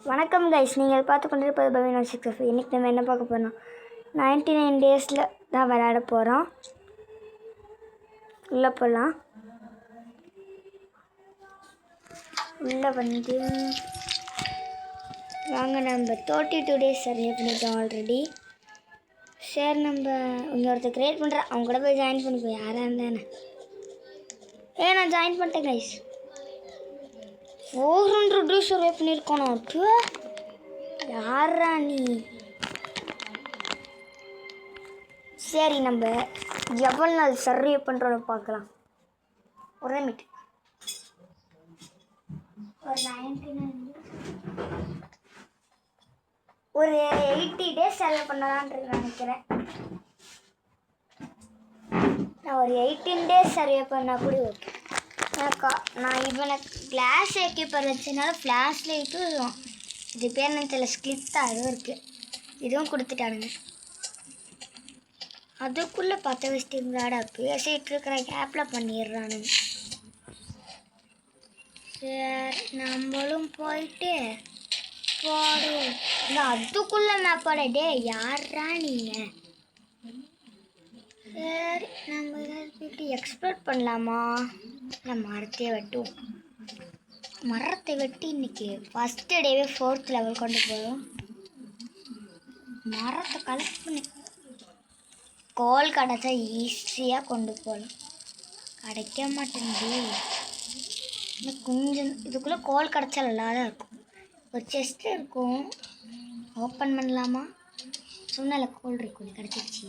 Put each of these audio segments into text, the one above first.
வணக்கம் கைஸ், நீங்கள் பார்த்து கொண்டிருப்பது பவினோ 6 இன்றைக்கி நம்ம என்ன பார்க்க போகிறோம்? 99 டேஸில் தான் விளையாட போகிறோம். உள்ளே போகலாம். உள்ளே வந்து வாங்க, நம்ம 32 டேஸ் சர்வே பண்ணிட்டோம் ஆல்ரெடி. சரி, நம்ம இங்கே ஒருத்தர் க்ரியேட் பண்ணுறேன், அவங்க கூட போய் ஜாயின் பண்ணிப்போம். யாராக இருந்தானே நான் ஜாயின் பண்ணிட்டேன் கைஸ். 400 டேஸ் சர்வே பண்ணியிருக்கோம். யாரா நீ? சரி, நம்ம எவ்வளோ நாள் சர்வே பண்ணுறோன்னு பார்க்கலாம். ஒரே மினிட். ஒரு 80 டேஸ் சர்வே பண்ணலான்னு நினைக்கிறேன். நான் ஒரு 18 டேஸ் சர்வே பண்ணால் கூட ஓகே. நான் இவனை கிளாஸ் ஏக்கீப்பர் வச்சனால ஃப்ளாஷ் லைட்டும் இது பேர் தெரியல, ஸ்கிளிப்டாக அதுவும் இருக்குது. இதுவும் கொடுத்துட்டானுங்க. அதுக்குள்ளே 10 வச்சுட்டு பேசிகிட்டு இருக்கிற கேப்பில் பண்ணிடுறானுங்க. சரி, நம்மளும் போயிட்டு போடுவோம். அதுக்குள்ளே நான் போட யாரா நீங்கள்? சரி, நம்ம போயிட்டு எக்ஸ்ப்ளோர் பண்ணலாமா? நான் மரத்தையே வெட்டுவோம். மரத்தை வெட்டி இன்றைக்கி ஃபஸ்ட்டு டேவே 4th லெவல் கொண்டு போகிறோம். மரத்தை கலெக்ட் பண்ணி கோல் கிடச்சா ஈஸியாக கொண்டு போகலாம். கிடைக்க மாட்டேங்குது. இன்னும் கொஞ்சம் இதுக்குள்ளே கோல் கிடச்சா நல்லா தான் இருக்கும். ஒரு செஸ்ட்டு இருக்கும், ஓப்பன் பண்ணலாமா? சொன்னால கோல் இருக்கும், கிடச்சிச்சு.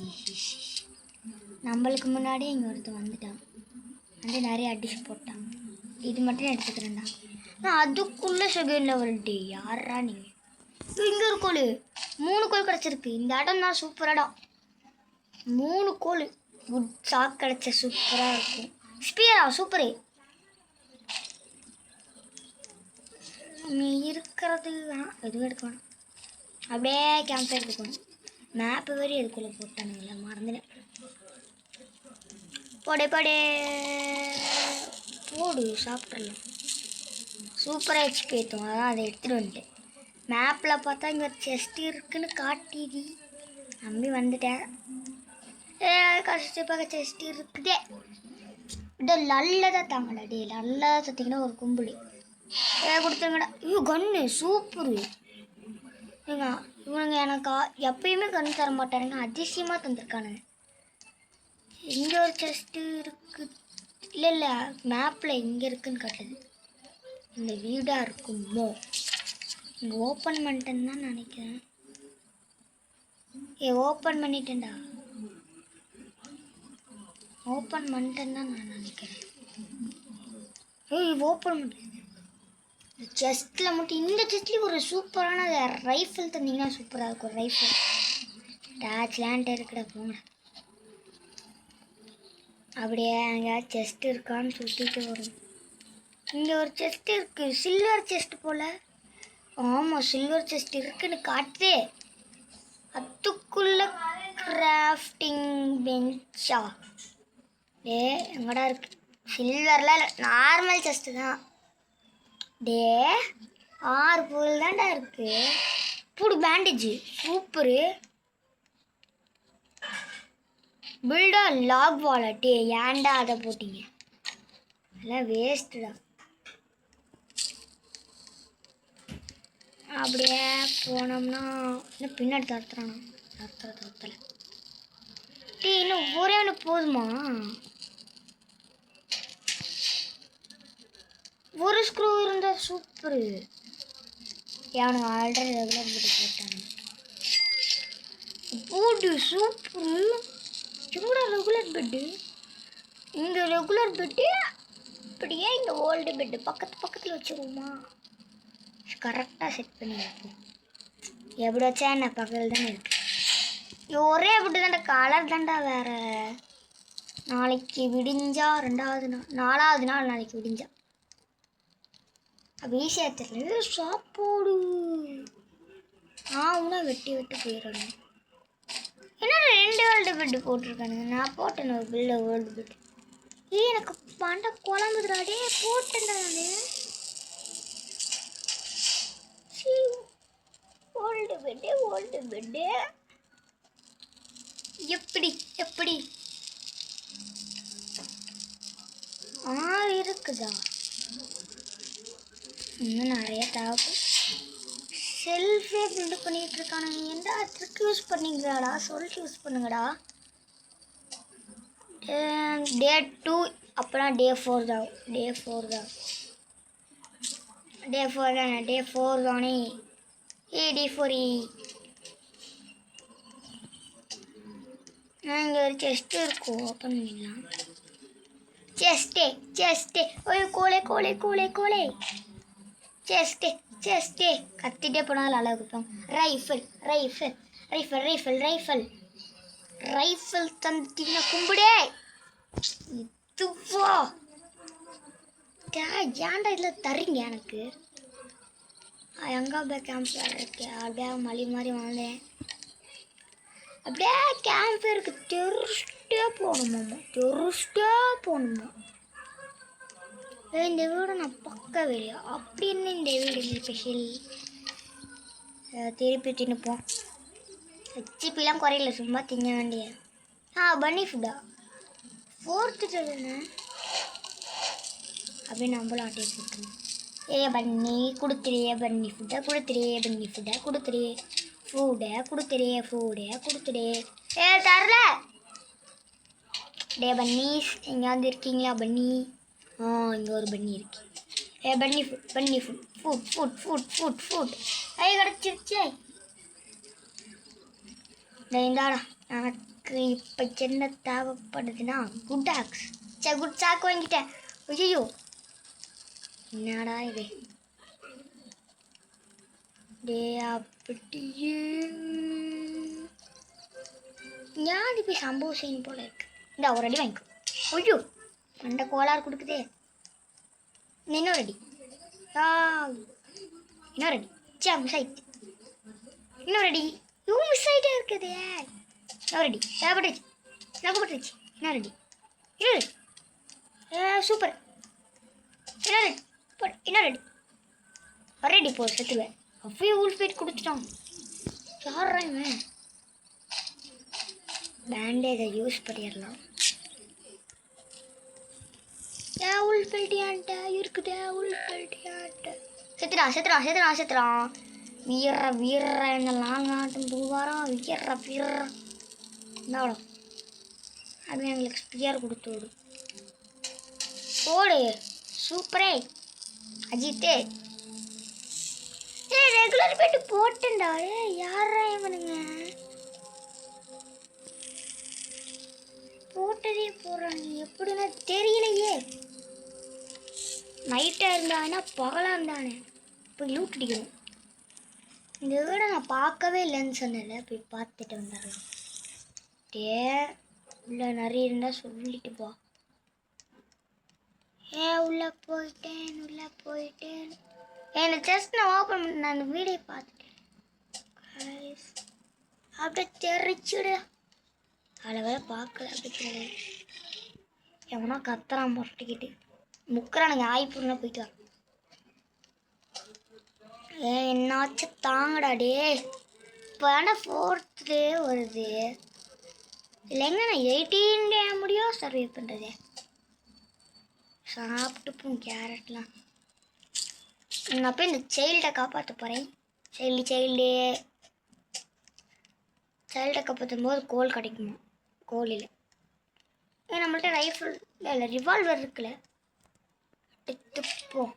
நம்மளுக்கு முன்னாடி இங்கே ஒருத்தர் வந்துட்டான், வந்து நிறைய அடிச்சு போட்டான். இது மட்டும் எடுத்துக்கிறேன்டா. நான் அதுக்குள்ளே செகண்டில் ஒரு யாரா நீங்கள்? இங்கே ஒரு கோல், 3 கோல் கிடச்சிருக்கு. இந்த இடம் தான் சூப்பர் இடம். 3 கோல் குட் சாக் கிடச்ச சூப்பராக இருக்கும். ஸ்பியரா சூப்பரு. நீ இருக்கிறது எதுவும் எடுக்க வேணாம், அப்படியே கேம்ப் எடுத்துக்கணும். மேப்பு வரையும் எதுக்குள்ளே போட்டானுங்களா, மறந்துட்டேன். போடே போடு, சாப்பிட்றலாம். சூப்பராக ஹெச்பி ஏற்றும், அதான் அதை எடுத்துகிட்டு வந்துட்டேன். மேப்பில் பார்த்தா இங்கே செஸ்ட் இருக்குன்னு காட்டிது, நம்பி வந்துட்டேன். கஷ்டப்பாக செஸ்ட் இருக்குதே. நல்லதாக தாங்கடா நல்லதாக சத்திங்கன்னா ஒரு கும்பல் கொடுத்துருங்கடா. கன்று சூப்பரு. இவனுங்க எனக்கு எப்பயுமே கன்று தர மாட்டானுங்க, அதிசயமாக தந்துருக்கானுங்க. இங்கே ஒரு செஸ்ட்டு இருக்குது. இல்லை மேப்பில் இங்கே இருக்குன்னு காட்டுது. இந்த வீடாக இருக்குமோ? இங்கே ஓப்பன் பண்ணிட்டேன்னு தான் நினைக்கிறேன். ஓப்பன் பண்ணிட்டேன்டா, ஓப்பன் பண்ணிட்டேன்னு தான் நான் நினைக்கிறேன். ஓப்பன் பண்ண செஸ்ட்டில் மட்டும், இந்த செஸ்ட்லேயும் ஒரு சூப்பரான ரைஃபிள் தந்தீங்கன்னா சூப்பராக இருக்கும். ரைஃபிள் டேச் லேண்ட் இருக்குடா, போங்க. அப்படியே அங்கே செஸ்ட் இருக்கான்னு சுற்றிட்டு வரும். இங்கே ஒரு செஸ்ட் இருக்குது, சில்வர் செஸ்ட் போல். ஆமாம், சில்வர் செஸ்ட் இருக்குன்னு காட்டுதே. அதுக்குள்ளே கிராஃப்டிங் பெஞ்சா? எங்கடா இருக்கு? சில்வரில் இல்லை, நார்மல் செஸ்ட்டு தான். 6 பொருள் தான்டா இருக்குது. புடு பேண்டேஜு சூப்பரு. பில்டா லாக் வாலெட்டு, ஏன்டா அதை போட்டிங்க? எல்லாம் வேஸ்ட்டுடா. அப்படியே போனோம்னா இன்னும் பின்னாடி தரத்துறானா? தரத்தலை. இன்னும் ஒரே ஒன்று போதுமா? ஒரு ஸ்க்ரூ இருந்தால் சூப்பரு. அவனுக்கு ஆல்ரெடி ரெகுலர் பெட்டு போட்டானு. போடு சூப்பரு. எங்கடா ரெகுலர் பெட்டு? இங்கே ரெகுலர் பெட்டு, இப்படியே இங்கே ஓல்டு பெட்டு பக்கத்தில் வச்சுருவோமா? கரெக்டாக செட் பண்ணி வைப்போம். எப்படி வச்சா என்ன பக்கத்தில் தானே இருக்கு. ஒரே பெட்டு தான்டா, கலர் தான்டா வேறு. நாளைக்கு விடிஞ்சா 2வது நாள் 4வது நாள் நாளைக்கு விடிஞ்சா அப்போ ஈஸியாக தெரியல. சாப்பாடு உனா வெட்டி போயிடணும். என்ன 2 வேர்ல்டு பெட்டு போட்டிருக்கானுங்க. நான் போட்டேன் ஒரு வேர்ல்டு பெட்டு. எனக்கு பண்ட குழம்புதுடாடே, போட்டேன்டா நான். பெட்டு எப்படி எப்படி இருக்குதா? இன்னும் நிறைய தேவை. செல்ஃபே பில்ட் பண்ணிட்டு இருக்கானுங்க. எந்த ட்ரிக் யூஸ் பண்ணீங்களாடா? யூஸ் பண்ணுங்கடா. டே 2 அப்புறம் டே 4 தான். டே 4 தானே. டே 4 தானே. டே 4 இங்கே ஒரு செஸ்ட் இருக்கும். ஓப்பன் பண்ணிடலாம். செஸ்டே ஒரு கோலே செஸ்டே கத்திட்டே போனாலும் அளவு கொடுப்போம். ரைஃபிள் தந்துட்டீங்கன்னா கும்பிடே. இதுவா ஏன்டா இதில் தர்றீங்க எனக்கு? எங்கே போய் கேம்ப் இருக்கு? அப்படியே மலி மாதிரி வந்தேன். அப்படியே கேம்ப் இருக்கு. தெருஷ்டே போகணுமா? இந்த வீடு நான் பக்கவே இல்லையா? அப்படின்னு இந்த வீடு ஸ்பெஷல். திருப்பி தின்னுப்போம். ஹெச்பிலாம் குறையில, சும்மா திங்க வேண்டிய. பன்னி ஃபுட்டா 4th சொல்லுங்க. அப்படின்னு நம்மளும் ஆட்டே போட்டுருவோம். பன்னி கொடுத்துரு. பன்னி ஃபுட்டை கொடுத்துரு. ஃபுட்டை கொடுத்துரு. தரல. பன்னீஸ் எங்கேயாவது இருக்கீங்களா? பன்னி இங்கே ஒரு பன்னி இருக்கு. பன்னி ஃபுட் கிடச்சிருச்சே. இந்தாடா, எனக்கு இப்போ என்ன தேவைப்படுதுன்னா குட் ஆக்ஸ். குட் சாக்கு வாங்கிட்டேன். ஐயோ என்னடா இது? அப்படியே ஞாதி போய் சம்பவம் செய்யணும் போல இருக்கு. இந்த ஒரு அடி வாங்கிக்கோ. ஐயோ மண்டை கோளாறு கொடுக்குதே. இன்னொரு அடி. மிஸ் ஆயிடுச்சு. இன்னொரு அடி. மிஸ் ஆகிட்டே இருக்குதே. இன்னொரு அடி பட்டுருச்சு. இன்னொரு சூப்பர். இன்னொரு அடி. ஒரு அடி போ, செத்துவேன். அப்பயே ஃபைட் கொடுத்துட்டான். யாரா இவன்? பேண்டேஜை யூஸ் பண்ணிடலாம். செத்துறான். வீர இந்த லாங்காட்டும் தூவாரம். இந்தாடா, அது எங்களுக்கு ஸ்பியர் கொடுத்து விடு. போடு. சூப்பரே அஜித்தே. ரெகுலர் போயிட்டு போட்டேன்டா. யாரா இவனுங்க? போட்டதே போடுறாங்க. எப்படின்னா தெரியலையே. நைட்டாக இருந்தானா பகலாக இருந்தானே. போய் லூட் அடிக்கணும். இந்த வீடை நான் பார்க்கவே இல்லைன்னு சொன்னேன்ல, போய் பார்த்துட்டு வந்துடலாம். உள்ள நிறைய இருந்தால் சொல்லிட்டு போ. உள்ளே போயிட்டேன். எனக்கு ஜஸ்ட் நான் ஓப்பன் பண்ண அந்த வீடியோ பார்த்துட்டேன். அப்படியே தெரிச்சுடு. அதில் வேற பார்க்கல. அப்படி எவனா கத்துறான் முரட்டிக்கிட்டு. முக்கறானுங்க. ஆய்ப்புனா போயிட்டு வர. என்னாச்சும் தாங்கடா டே. இப்போ 4th டே வருது. இல்லைங்க நான் 18 டே முடியும் சர்வே பண்ணுறது. சாப்பிட்டுப்போம் கேரட்லாம். நான் போய் இந்த சைல்டை காப்பாற்ற போகிறேன். சைல்டை காப்பாற்றும் போது கோல் கிடைக்குமா? கோல் இல்லை. நம்மள்ட்ட ரைஃபிள் இல்லை, ரிவால்வர் இருக்குல்ல. எடுத்துப்போம்.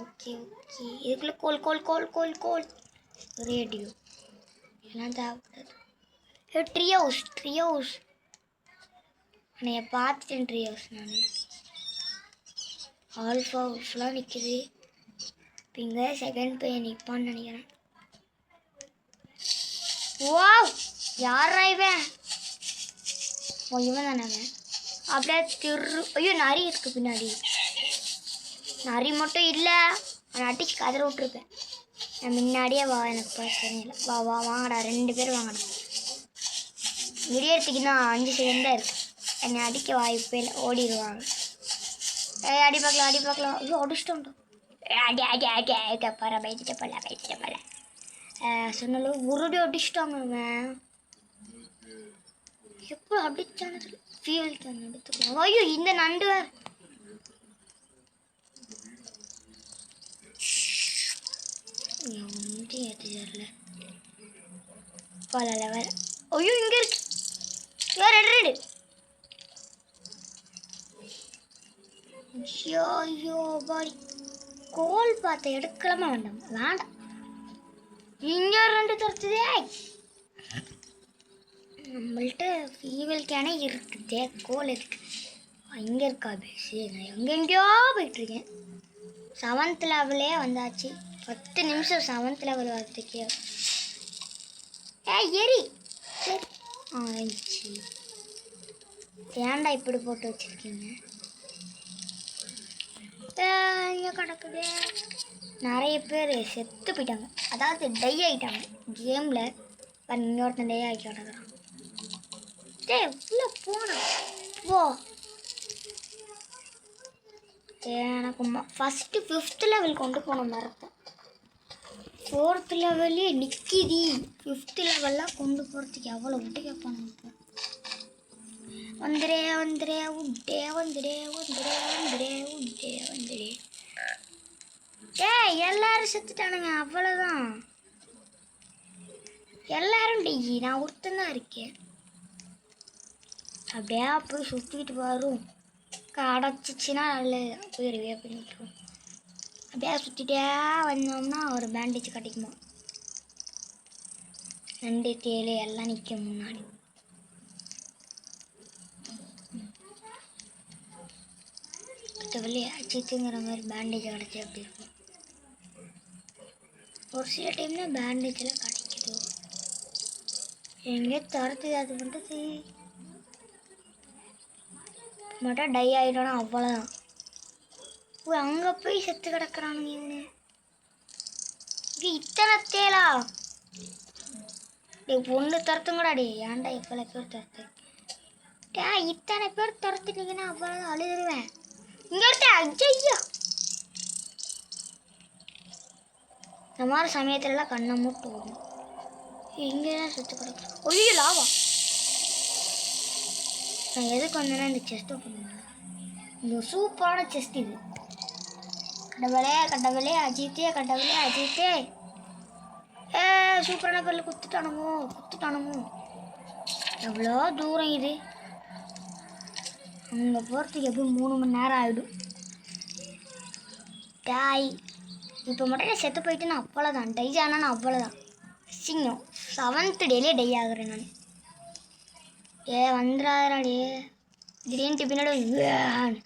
ஓகே. இதுக்குள்ளே கோல் ரேடியோ எல்லாம் தேவைப்படாது. ட்ரீ ஹவுஸ் நான் பார்த்துட்டேன். ட்ரீ ஹவுஸ் நான் ஆல்ஃபா ஹவுஸ்லாம் நிற்குது. இப்போ இங்கே செகண்ட் பையன் நிற்பான்னு நினைக்கிறேன். வாவ், யாரா இவன்? இவன் தானே அவன். அப்படியே ஐயோ நரி இருக்குது பின்னாடி. நரி மட்டும் இல்லை, நான் அடிச்சு கதற விட்டுருப்பேன். நான் முன்னாடியே வா, எனக்கு பிரச்சனை இல்லை. வாங்கடா 2 பேர் வாங்கடா. விடியறதுக்கு தான் 5 செகண்ட் தான் இருக்குது. என்னை அடிக்க வாய்ப்பே இல்லை, ஓடிடுவாங்க. அடி பார்க்கலாம். ஐயோ அடிச்சிட்டோம். பயந்துட்டு போல சொன்னாலும் உருடி அடிச்சிட்டாங்க அவன். எப்போ அடிச்சானு ஃபியூல் கேன் எடுத்துக்கலாம். ஐயோ இந்த நண்டு ஒன்றும் ஏற்றுல பல லெவல். ஐயோ இங்கே இருக்கு ரெண்டு. ஐயோ பாடி கோல் பார்த்த எடுக்கலாமா வேண்டாம். இங்க ரெண்டு தரத்துதே. நம்மள்ட்ட ஃபீவல் கேனே இருக்குதே, கோல் இருக்கு. இங்கே இருக்கா பேசி? நான் எங்கெங்கேயோ போயிட்டுருக்கேன். 7th லெவலே வந்தாச்சு. 10 நிமிஷம் 7th லெவல் வரதுக்கே. எரி சரி ஆச்சு. ஏன்டா இப்படி போட்டு வச்சுருக்கீங்க? இங்கே கிடக்குது. நிறைய பேர் செத்து போயிட்டாங்க, அதாவது டை ஆகிட்டாங்க கேமில். இன்னொருத்தன் டை ஆகி கிடக்குறான். உள்ளே போனான் போ. எனக்கு ஃபஸ்ட்டு 5th லெவல் கொண்டு போன மரத்தேன். 4th லெவல்லே நிற்கிதி. 5th லெவல்லாம் கொண்டு போகிறதுக்கு எவ்வளோ விட்டு கேட்பானு. வந்துடே எல்லாரும் செத்துட்டானுங்க. அவ்வளோதான், எல்லாரும் டெய்யி. நான் ஒருத்தந்தான் இருக்கேன். அப்படியே போய் சுற்றிக்கிட்டு வரும். அடைச்சிச்சின்னா நல்ல போயிடுவே பண்ணிட்டுருவோம். அப்படியே சுற்றிட்டே வந்தோம்னா ஒரு பேண்டேஜ் கிடைக்குமா. 2 தேலு எல்லாம் நிற்கும் முன்னாடி. வெளியே அச்சித்துங்கிற மாதிரி பேண்டேஜ் கிடச்சி அப்படி இருக்கும். ஒரு சில டைம்ல பேண்டேஜெலாம் கிடைக்குது. எங்கே தரத்து அது பண்ணுறது மட்டும் டை ஆகிட்டோன்னா அவ்வளோதான். அங்கே போய் செத்து கிடக்குறானுங்க இவனு. இத்தனை தேலா ஒன்று தரத்துங்கடாடி. ஏன்டா இவ்வளோ பேர் தரத்து? இத்தனை பேர் தரத்துட்டீங்கன்னா அவ்வளோதான், அழுதுருவேன். இங்கே ஐயா இந்த மாதிரி சமயத்துலலாம் கண்ணை மூட்டு வரும். இங்கே தான் சுற்று கிடக்கும். ஒய்யோ லாவா. நான் எதுக்கு வந்தேன்னா இந்த செஸ்ட் ஓப்பன் பண்ணேன். இந்த சூப்பரான செஸ்ட் இது. கடவுளே அஜித்தே சூப்பரான பேரில் குத்துட்டானுமோ. எவ்வளோ தூரம் இது. அங்கே போகிறதுக்கு எப்படியும் 3 மணி நேரம் ஆகிடும். இப்போ மட்டும் செத்து போயிட்டு நான் அவ்வளோதான். டை ஆனால் நான் அவ்வளோதான். சிங்கம் 7th டேலே டை ஆகுறேன் நான். வந்துடாதே திடீர்னு பின்னாடி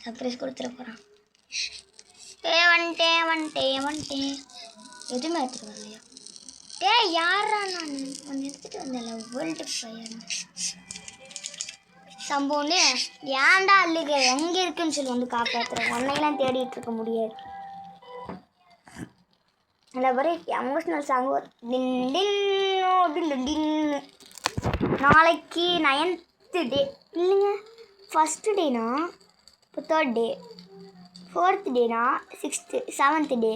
சர்ப்ரைஸ் கொடுத்துட போகிறான். வந்துட்டேன். எதுவுமே எடுத்துகிட்டு வரலையா? யாரா நான் ஒன்று எடுத்துகிட்டு வந்தேன்ல வேர்ல்டு ஃபயர் சம்பவம்னு. ஏன்டா அல்லுக எங்கே இருக்குன்னு சொல்லி வந்து காப்பாற்றுறேன். ஒன்னையெல்லாம் தேடிட்டு இருக்க முடியாது. அதில் வர எமோஷ்னல் சாங் டின்னு. நாளைக்கு 9th டே இல்லைங்க, 1st டேனா, இப்போ 3rd டே, 4th டேனா 6th 7th டே,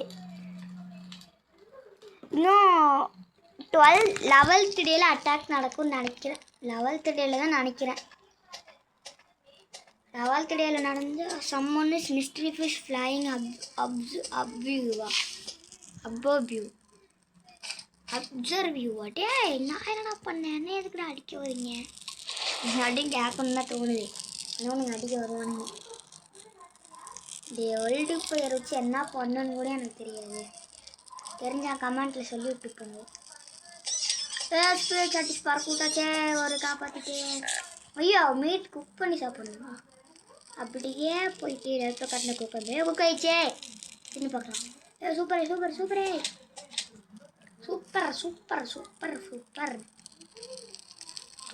இன்னும் 11th டேயில் அட்டாக் நடக்கும்னு நினைக்கிறேன். 11th டேயில் தான் நினைக்கிறேன். 11th டேயில் நடந்து summon is mystery fish flying அப்சர்வியூவா? நான் என்னடா பண்ணேன்? என்ன எதுக்குடா அடிக்க வரீங்க? அப்படின்னு கேட்கணுன்னு தான் தோணுது. இன்னொன்று அடிக்க வருவானுங்க. வேர்ல்டு ஃபயர் வச்சு என்ன பண்ணணுன்னு கூட எனக்கு தெரியாது. தெரிஞ்சால் கமெண்ட்டில் சொல்லி விட்டுருக்கோங்க. சட்டிஸ் பார்க்க விட்டாச்சே ஒரு காப்பாற்றிட்டேன். ஐயோ மீட் குக் பண்ணி சாப்பிடணுமா? அப்படியே போயிட்டு ரத்த கட்டின குக் ஆயிடுச்சே. தின்னு பார்க்கலாம். சூப்பர்.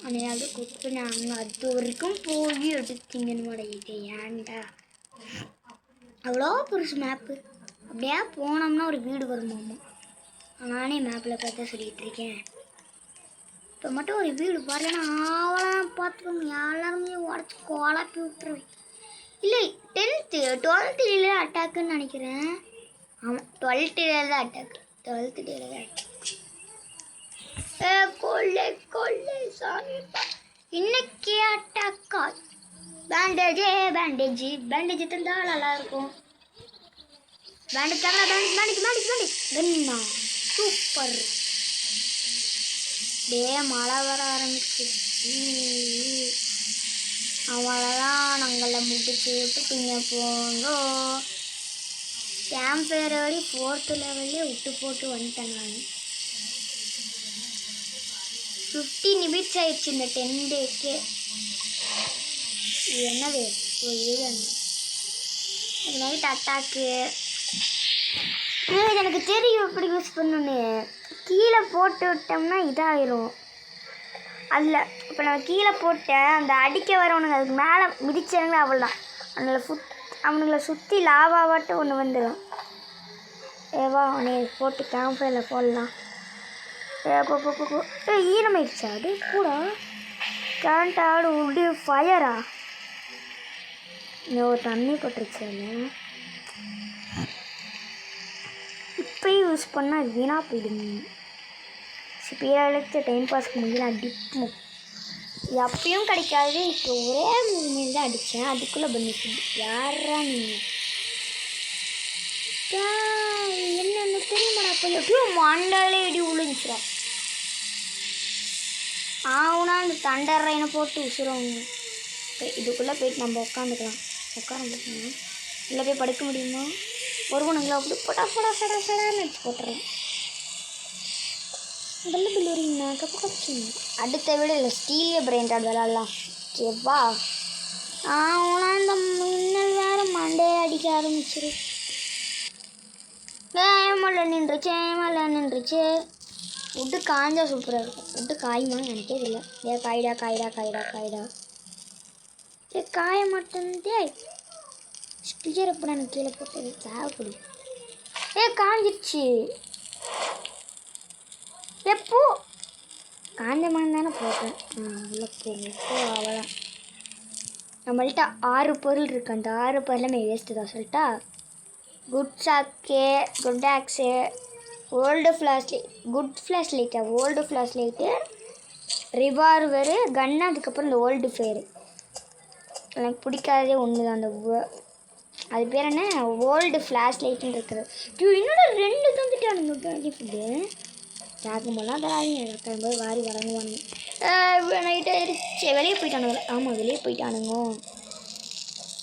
அனையாவது குக் பண்ணி அங்கே அது வரைக்கும் போய் எடுத்தீங்கன்னு மாட்டேங்கிட்டே. ஏன்டா அவ்வளோ பெருசு மேப்பு. அப்படியே போனோம்னா ஒரு வீடு வருமாம்மா. நானே மேப்பில் பார்த்து சொல்லிகிட்டு இருக்கேன். இப்போ மட்டும் ஒரு வீடு வரலன்னா ஆவலாம் பார்த்துக்கோங்க. எல்லாருமே உடச்சி குழப்பி விட்டுருவேன். இல்லை 10th 12th அட்டாக்குன்னு நினைக்கிறேன். ஆமாம் 12th டேல தான் அட்டாக் 12th டேல தான் அட்டாக். கொள்ளை கொள்ளை சாமிப்பா இன்னைக்கு அட்டாக்கா. பேண்டேஜ் தந்தால் நல்லாயிருக்கும். பேண்டேஜ் தாங்களா பேண்டேஜ் என்ன சூப்பர். மழை வர ஆரம்பிச்சு. அவ்வளோதான் நாங்கள முடிச்சு விட்டுட்டீங்க போங்க. கேம்ப் ஃபயர் வழி 4th லெவல்லே விட்டு போட்டு வந்துட்டேன் நான். 50 நிமிட்ஸ் ஆயிடுச்சு இந்த 10 டேக்கே. என்னது நைட் அட்டாக்கு. எனக்கு தெரியும் எப்படி யூஸ் பண்ணணுன்னு. கீழே போட்டு விட்டோம்னா இதாகிடும். அதில் இப்போ நான் கீழே போட்டேன் அந்த அடிக்க வரவனுங்க அதுக்கு மேலே மிதிச்சாங்களே அவ்வளோதான். அவனுங்களை சுற்றி லாவாவாட்டு ஒன்று வந்துடும். ஏவா அவனே போட்டு கேம்ப் ஃபயரில் போடலாம். ஈரமாயிடுச்சா அது கூட. கேண்டாடு உடு ஃபயரா ஒரு தண்ணி போட்டுருச்சு. இப்போயும் யூஸ் பண்ணால் வீணாக போயிடுங்க. ஸ்பீடாக டைம் பாஸ்க்கு முடியல அடிப்போம். எப்பயும் கிடைக்காது. இப்போ ஒரே மூமெண்ட் தான் அடித்தேன். அதுக்குள்ளே பண்ணிட்டு யாரா நீங்கள் என்னென்ன தெரியுமாடா. அப்போ எப்பயும் மண்டாலே இடி விழுந்துச்சுடா. ஆகுனா அந்த தண்டர் ரைனை போட்டு உசுறவங்க. இதுக்குள்ளே போயிட்டு நம்ம உட்காந்துக்கலாம். உட்கார முடியுமா இல்லை போய் படுக்க முடியுமா? ஒருவனுங்களா அப்படி ஃபடான்னு வச்சு போட்டுறேன். பில்லுரிங்கண்ணா கப்புச்சுங்க. அடுத்த விட இல்லை ஸ்டீலிய பிரெயின் கார்டு விளாட்லாம். ஓகேவா? ஆனா இந்த மின்னல் வேறு மண்டையை அடிக்க ஆரம்பிச்சிரு. மழை நின்றுச்சு. விட்டு காய்ஞ்சா சூப்பராக இருக்கும். விட்டு காயுமான்னு நினைக்கிறது இல்லை. காய்டா சரி காய மாட்டேன்தே. ஸ்பீக்கர் எப்படி எனக்கு கீழே போட்டது தேவைப்படும். காஞ்சிடுச்சு. எப்போ காஞ்ச மணி தானே போட்டேன். உள்ள போ அவ்வளோதான். நம்மள்கிட்ட 6 பொருள் இருக்குது. அந்த 6 பொருளுமே வேஸ்ட்டு தான் சொல்லிட்டா. Good axe old flash light revolver gun அதுக்கப்புறம் இந்த ஓல்டு ஃபயரு. எனக்கு பிடிக்காததே ஒன்று தான். அந்த அது பேர் என்ன ஓல்டு ஃப்ளாஷ் லைட்டுன்னு இருக்குது. என்னோட 2 தந்துட்டானுங்க ஃபுட்டு. கேட்கும்போதெல்லாம் தராதிங்க. போய் வாரி வழங்குவானுங்க. நைட் ஆயிடுச்சு. வெளியே போயிட்டானுங்க. ஆமாம் வெளியே போயிட்டானுங்க.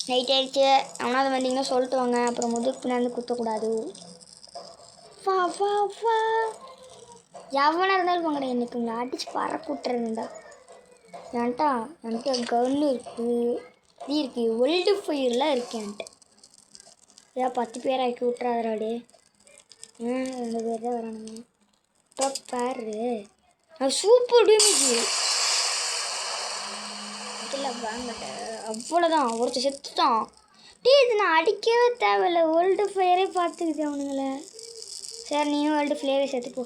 நைட் ஆயிடுச்சு. அவனாவது வந்தீங்கன்னா சொல்லிட்டு வாங்க. அப்புறம் முதுகு பின்னாந்து குத்தக்கூடாது. வா எவனாக இருந்தாலும் வாங்கடா. எனக்கு இங்கே அடிச்சு பறக்க விட்டுறேன்டா. என்கிட்ட கன்னு இருக்குது ஓல்டு ஃபயர்லாம் இருக்கு என்கிட்ட. 10 பேர் ஆக்கி விட்றாதராடே. 2 பேர் தான் வரானுங்க. பாரு சூப்பர் டேமேஜ். இதில் வாங்கட்ட அவ்வளோதான். ஒருத்தர் செத்துட்டான். இது நான் அடிக்கவே தேவையில்லை. ஓல்டு ஃபயரே பார்த்துக்குது அவனுங்கள. சரி நீயும் வேர்ல்டு ஃப்ளேவே சேர்த்துப்போ.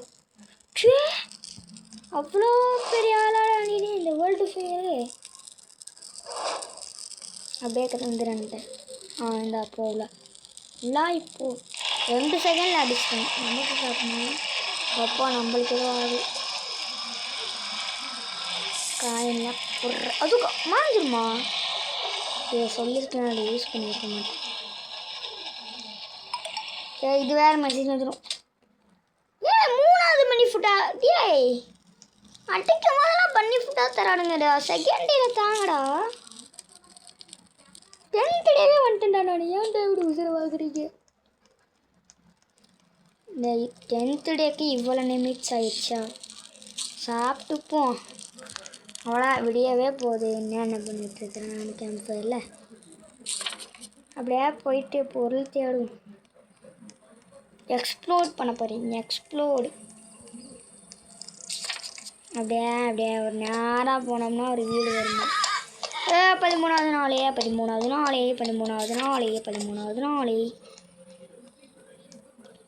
அவ்வளோ பெரிய ஆளாக அணினே இந்த வேர்ல்டு ஃபயரு. அப்படியே வந்துடுறேன்ட்டேன். இந்த போகல இல்லை. இப்போது 2 செகண்டில் அடிச்சிட்டேன். நமக்கு பார்க்கணும். அப்போ நம்மளுக்கு எதுவும் ஆகுது. காயெல்லாம் அதுவும் மாஞ்சிருமா? இதை சொல்லியிருக்கேன். அதை யூஸ் பண்ணியிருக்க மாட்டேன். இது வேறு மெசேஜ் வந்துடும். 3வது மணி ஃபுட்டா அடிக்கும் போதெல்லாம் பண்ணி ஃபுட்டா தரானுங்கடா. செகண்ட் டேல தாங்கடா. 10th டேவே வந்துட்டேன்டா நான். ஏன்டா இப்படி உசுர வாங்குறீங்க? இந்த 10th டேக்கு இவ்வளோ நிமிட்ஸ் ஆயிடுச்சா? சாப்பிட்டுப்போம். அவ்வளோ விடியவே போகுது. என்ன பண்ணிட்டு இருக்கிறேன் நான் கேம்ப் ஃபயரில். அப்படியே போயிட்டு பொருள் தேடும். எக்ஸ்ப்ளோர் பண்ண போகிறீங்க. எக்ஸ்ப்ளோடு அப்படியே ஒரு நேராக போனோம்னா ஒரு வீடு வருமா. 13வது நாளே 13வது நாளே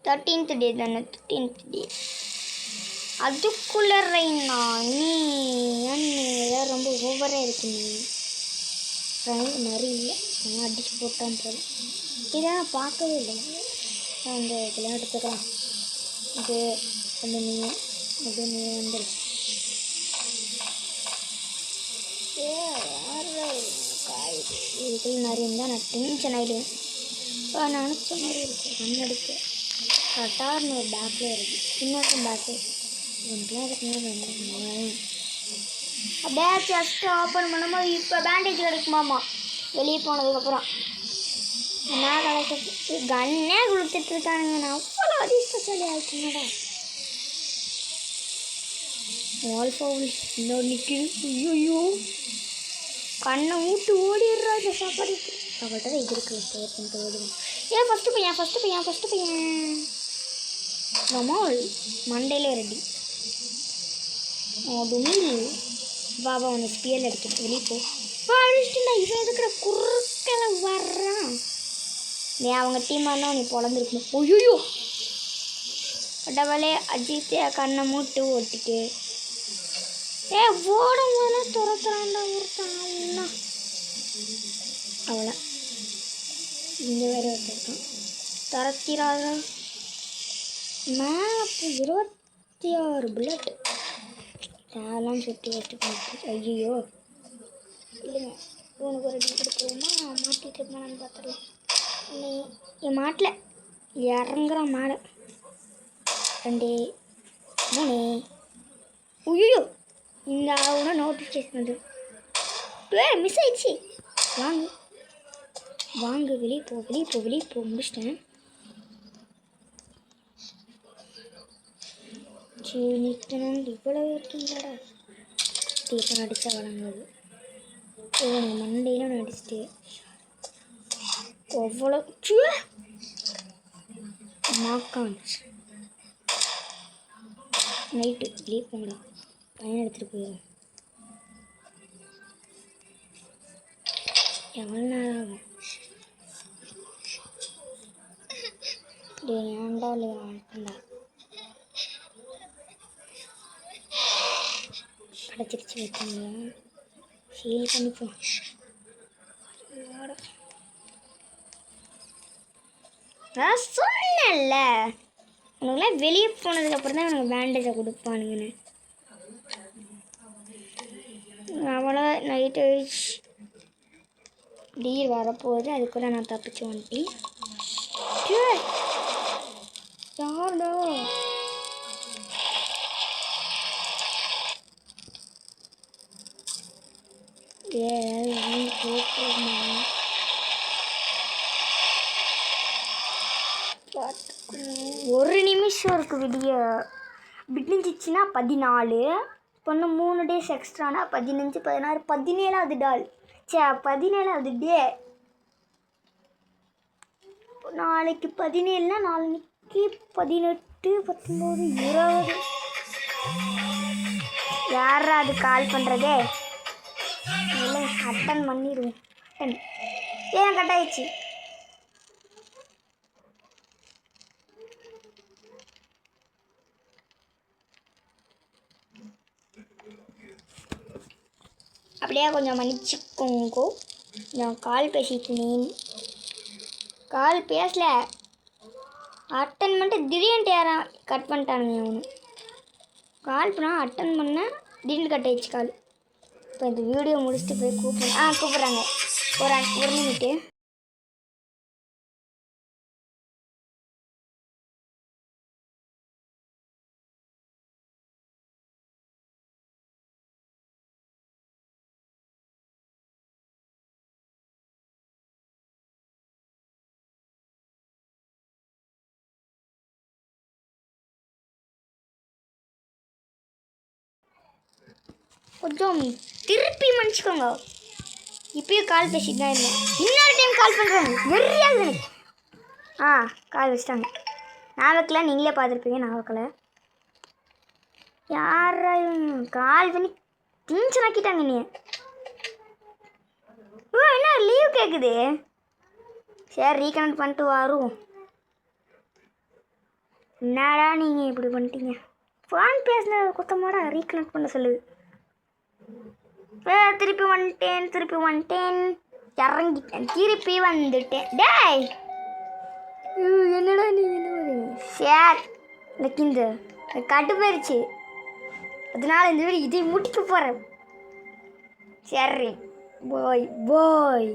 13th டே தானே. 13th டே அதுக்குள்ளே ரெயின்னா நீ எல்லாம் ரொம்ப ஓவராக இருக்கு. நீ நிறைய இல்லை. ஆனால் அடிச்சு போட்டான் போல. இதை நான் பார்க்கவே இல்லை. அந்த இதெல்லாம் எடுத்துக்கலாம். இது அந்த நீ வந்துடு. இதுக்குள்ள நிறைய இருந்தால் நான் டென்ஷன் ஆகிடுவேன். இப்போ நினச்ச மாதிரி இருக்குது. கண் எடுத்து கட்டார்னு ஒரு பேக்கில் இருக்குது. இன்னொரு பேக்கு எனக்குலாம் இருக்குன்னு அப்படியே ஜஸ்ட்டு ஓப்பன் பண்ணும்போது இப்போ பேண்டேஜ் கிடைக்குமாம்மா வெளியே போனதுக்கப்புறம். நான் கலக்கு கண்ணே கொடுத்துட்ருக்கானுங்க. நான் அவ்வளோ அதிர்ஷ்டசாலி ஆகிடுச்சுங்கடா. வால் ஃபவுல் இன்னொரு நிற்கிது. ஐயோ கண்ணை மூட்டு ஓடிடுறா இந்த சாப்பாடுக்கு. அவள்கிட்ட தான் இது இருக்குது. ஸ்டோர் பண்ணிட்டு ஓடுவேன். ஃபஸ்ட்டு பையன் ரமால் மண்டையிலே ரெடி. துணில் பாபா ஒன்று ஸ்பியல் அடிக்கணும். வெளியே போ அடிச்சுட்டுண்டா. இவன் எதுக்குற குறுக்கல வர்றான். நீ அவங்க டீமாக இருந்தால் நீ பொழந்துருக்கணும். ஐயோ கடவுளே அஜித்தே கண்ணை மூட்டு ஓட்டிட்டு ஓடும் போதெல்லாம் துரத்துறான்டா ஒருத்தன். அவ்வளோ இங்கே வேறு ஒருத்தருக்கான் துரத்திராத. மேப்பு 26 புல்லட் அதெல்லாம் சுற்றி வச்சுட்டு போயிட்டு. ஐயோ இல்லைங்க உனக்கு ஒரு டீ கொடுக்குறோமா மாட்டிகிட்டு இருந்தான்னு பார்த்துடலாம். நீ என் மாட்டில் இறங்குறான் மாடை 2 3. ஐயோ இந்த ஆகுனா நோட்டிஃபிகேஷன் வந்து மிஸ் ஆயிடுச்சு. வாங்க வெளியே போ முடிச்சிட்டேன். சரி நிற்கணும். இவ்வளோ இருக்கீங்களாடா. தீப்பம் அடித்தா வழங்குது. உனக்கு மண்டையில் நடிச்சுட்டு அவ்வளோ மாக்கான்ஸ் நைட்டு வெளியே போங்கடா. பையன் எடுத்துகிட்டு போயிடும். எவ்வளோ நேரம் ஆகும்? ஏன்டா இல்லையா கிடச்சிருச்சு வச்சாங்க. ஃபீல் பண்ணிப்போம். நான் சொன்னேன்ல உனக்குலாம் வெளியே போனதுக்கப்புறம் தான் எனக்கு பேண்டேஜை கொடுப்பானுங்கன்னு. அவ்வளோ நைட்டு டீர் வரப்போகுது. அதுக்குள்ளே நான் தப்பிச்சு வந்துட்டேன். யாரோ ஒரு நிமிஷம் இருக்குது விடிய. விடிஞ்சிச்சுன்னா 14 பொண்ணு 3 டேஸ் எக்ஸ்ட்ரானா 15 16 17ஆவது டால் 17ஆவது டே. நாளைக்கு 17னா நாளைக்கு 18 19 20. யாரா அது கால் பண்ணுறதே? இல்லை அட்டன் பண்ணிடுவேன். ஏன் கட் ஆயிடுச்சு? அப்படியே கொஞ்சம் மன்னிச்சுக்கோங்கோ. நான் கால் பேசிட்டேன். கால் பேசல அட்டன் பண்ணிட்டு திடீர்னு யாரா கட் பண்ணிட்டானுங்க. அவனு கால் பண்ணால் அட்டன் பண்ணேன். திடீர்னு கட் ஆயிடுச்சு கால். இப்போ இந்த வீடியோ முடிச்சுட்டு போய் கூப்பிட்றாங்க. ஒரு நிமிட்டு. கொஞ்சம் திருப்பி மன்னிச்சுக்கோங்க. இப்போயும் கால் பேசிட்டு தான் இருந்தேன். இன்னொரு டைம் கால் பண்ணுறாங்க. வெறியாது எனக்கு. கால் வச்சிட்டாங்க. நான் வைக்கல, நீங்களே பார்த்துருப்பீங்க. நான் வைக்கல. யாரா கால் பண்ணி டென்ஷன் ஆக்கிட்டாங்க. நீ என்ன லீவ் கேட்குது? சரி ரீகனெக்ட் பண்ணிட்டு வரும். என்னடா நீங்கள் இப்படி பண்ணிட்டீங்க? ஃபோன் பேசின குத்தமாடா ரீகனெக்ட் பண்ண சொல்லுது. திருப்பி வந்துட்டேன். இறங்கிட்டேன். திருப்பி வந்துட்டேன். டேய் என்னடா நீ என்ன ஷேர் எனக்கு இந்த கடுப்பாயிருச்சு. அதனால இந்த வீடு இதை முடிக்க போகிறேன். சரி பாய் பாய்.